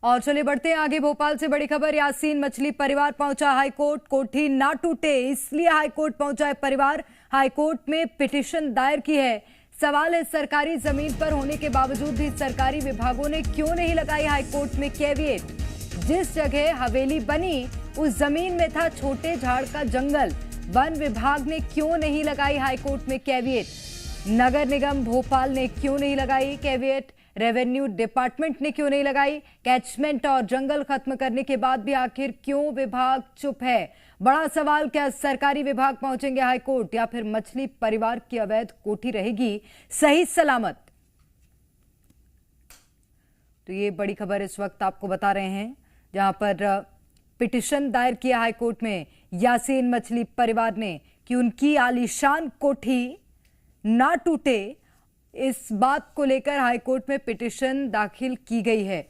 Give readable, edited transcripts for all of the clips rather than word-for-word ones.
और चलिए बढ़ते हैं आगे। भोपाल से बड़ी खबर, यासीन मछली परिवार पहुंचा हाईकोर्ट। कोठी ना टूटे इसलिए हाईकोर्ट पहुंचा है परिवार। हाईकोर्ट में पिटीशन दायर की है। सवाल है, सरकारी जमीन पर होने के बावजूद भी सरकारी विभागों ने क्यों नहीं लगाई हाईकोर्ट में कैविएट। जिस जगह हवेली बनी उस जमीन में था छोटे झाड़ का जंगल। वन विभाग ने क्यों नहीं लगाई हाईकोर्ट में कैविएट। नगर निगम भोपाल ने क्यों नहीं लगाई कैविएट। रेवेन्यू डिपार्टमेंट ने क्यों नहीं लगाई। कैचमेंट और जंगल खत्म करने के बाद भी आखिर क्यों विभाग चुप है। बड़ा सवाल, क्या सरकारी विभाग पहुंचेंगे हाईकोर्ट या फिर मछली परिवार की अवैध कोठी रहेगी सही सलामत। तो ये बड़ी खबर इस वक्त आपको बता रहे हैं, जहां पर पिटीशन दायर किया हाईकोर्ट में यासीन मछली परिवार ने कि उनकी आलीशान कोठी ना टूटे। इस बात को लेकर हाईकोर्ट में पिटीशन दाखिल की गई है।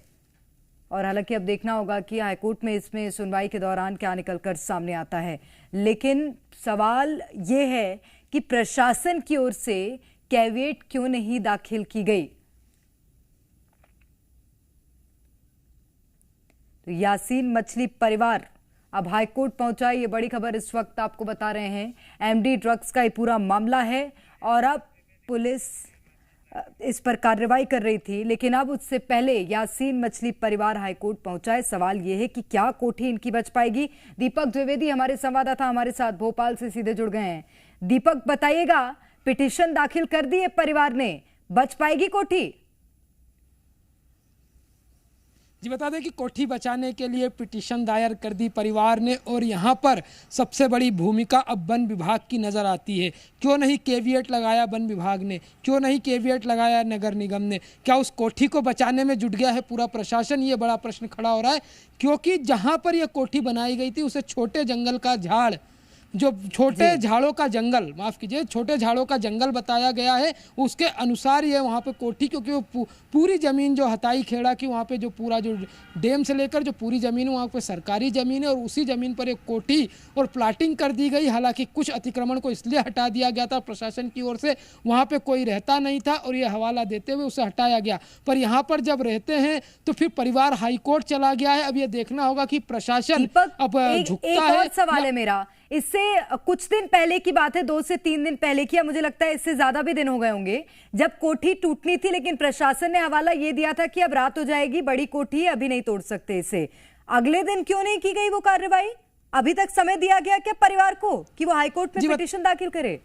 और हालांकि अब देखना होगा कि हाईकोर्ट में इसमें सुनवाई के दौरान क्या निकलकर सामने आता है। लेकिन सवाल यह है कि प्रशासन की ओर से कैविएट क्यों नहीं दाखिल की गई। तो यासीन मछली परिवार अब हाईकोर्ट पहुंचा। ये बड़ी खबर इस वक्त आपको बता रहे हैं। एमडी ड्रग्स का ये पूरा मामला है और अब पुलिस इस पर कार्रवाई कर रही थी, लेकिन अब उससे पहले यासीन मछली परिवार हाईकोर्ट पहुंचा है। सवाल यह है कि क्या कोठी इनकी बच पाएगी। दीपक द्विवेदी हमारे संवाददाता हमारे साथ भोपाल से सीधे जुड़ गए हैं। दीपक बताइएगा, पिटीशन दाखिल कर दी है परिवार ने, बच पाएगी कोठी। जी बता दें कि कोठी बचाने के लिए पिटीशन दायर कर दी परिवार ने और यहाँ पर सबसे बड़ी भूमिका अब वन विभाग की नज़र आती है। क्यों नहीं कैविएट लगाया वन विभाग ने, क्यों नहीं कैविएट लगाया नगर निगम ने। क्या उस कोठी को बचाने में जुट गया है पूरा प्रशासन, ये बड़ा प्रश्न खड़ा हो रहा है। क्योंकि जहाँ पर यह कोठी बनाई गई थी उसे छोटे जंगल का झाड़, जो छोटे झाड़ों का जंगल, माफ़ कीजिए, छोटे झाड़ों का जंगल बताया गया है। उसके अनुसार ये वहाँ पे कोठी, क्योंकि वो पूरी ज़मीन जो हताई खेड़ा की वहाँ पे जो पूरा जो डैम से लेकर जो पूरी ज़मीन है वहाँ पे सरकारी ज़मीन है और उसी ज़मीन पर एक कोठी और प्लाटिंग कर दी गई। हालांकि कुछ अतिक्रमण को इसलिए हटा दिया गया था प्रशासन की ओर से, वहाँ पर कोई रहता नहीं था और ये हवाला देते हुए उसे हटाया गया। पर यहाँ पर जब रहते हैं तो फिर परिवार हाईकोर्ट चला गया है। अब ये देखना होगा कि प्रशासन अब झुकता है। सवाल है मेरा, इससे कुछ दिन पहले की बात है, 2 से 3 दिन पहले की, मुझे लगता है इससे ज्यादा भी दिन हो गए होंगे, जब कोठी टूटनी थी, लेकिन प्रशासन ने हवाला ये दिया था कि अब रात हो जाएगी, बड़ी कोठी है, अभी नहीं तोड़ सकते इसे। अगले दिन क्यों नहीं की गई वो कार्रवाई। अभी तक समय दिया गया क्या परिवार को कि वो हाईकोर्ट में पिटीशन दाखिल करे।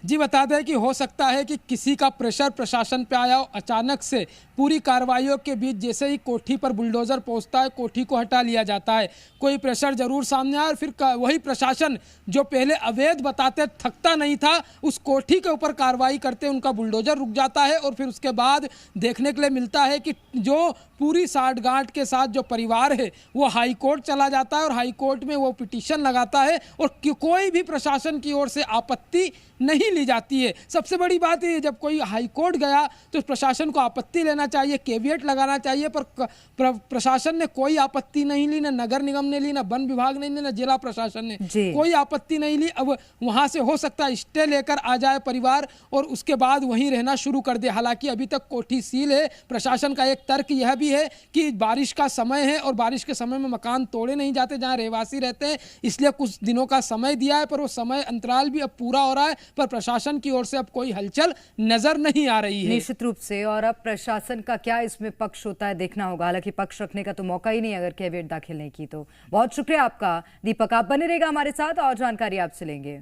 जी बता दें कि हो सकता है कि किसी का प्रेशर प्रशासन पे आया हो। अचानक से पूरी कार्रवाइयों के बीच जैसे ही कोठी पर बुलडोजर पहुंचता है, कोठी को हटा लिया जाता है। कोई प्रेशर जरूर सामने आया और फिर वही प्रशासन जो पहले अवैध बताते थकता नहीं था, उस कोठी के ऊपर कार्रवाई करते उनका बुलडोजर रुक जाता है। और फिर उसके बाद देखने के लिए मिलता है कि जो पूरी साठगांठ के साथ जो परिवार है वो हाईकोर्ट चला जाता है और हाईकोर्ट में वो पिटीशन लगाता है और कोई भी प्रशासन की ओर से आपत्ति नहीं ली जाती है। सबसे बड़ी बात है, जब कोई हाईकोर्ट गया तो प्रशासन को आपत्ति लेना चाहिए, कैविएट लगाना चाहिए, पर प्रशासन ने कोई आपत्ति नहीं ली। ना नगर निगम ने ली, ना वन विभाग ने ली, ना जिला प्रशासन ने कोई आपत्ति नहीं ली। अब वहां से हो सकता है स्टे लेकर आ जाए परिवार और उसके बाद वहीं रहना शुरू कर दे। हालांकि अभी तक कोठी सील है। प्रशासन का एक तर्क यह भी है कि बारिश का समय है और बारिश के समय में मकान तोड़े नहीं जाते जहां रहवासी रहते हैं, इसलिए कुछ दिनों का समय दिया है। पर वो समय अंतराल भी अब पूरा हो रहा है, पर प्रशासन की ओर से अब कोई हलचल नजर नहीं आ रही है। निश्चित रूप से, और अब प्रशासन का क्या इसमें पक्ष होता है देखना होगा। हालांकि पक्ष रखने का तो मौका ही नहीं अगर कैविएट दाखिल नहीं की तो। बहुत शुक्रिया आपका दीपक, आप बने रहेगा हमारे साथ और जानकारी आपसे लेंगे।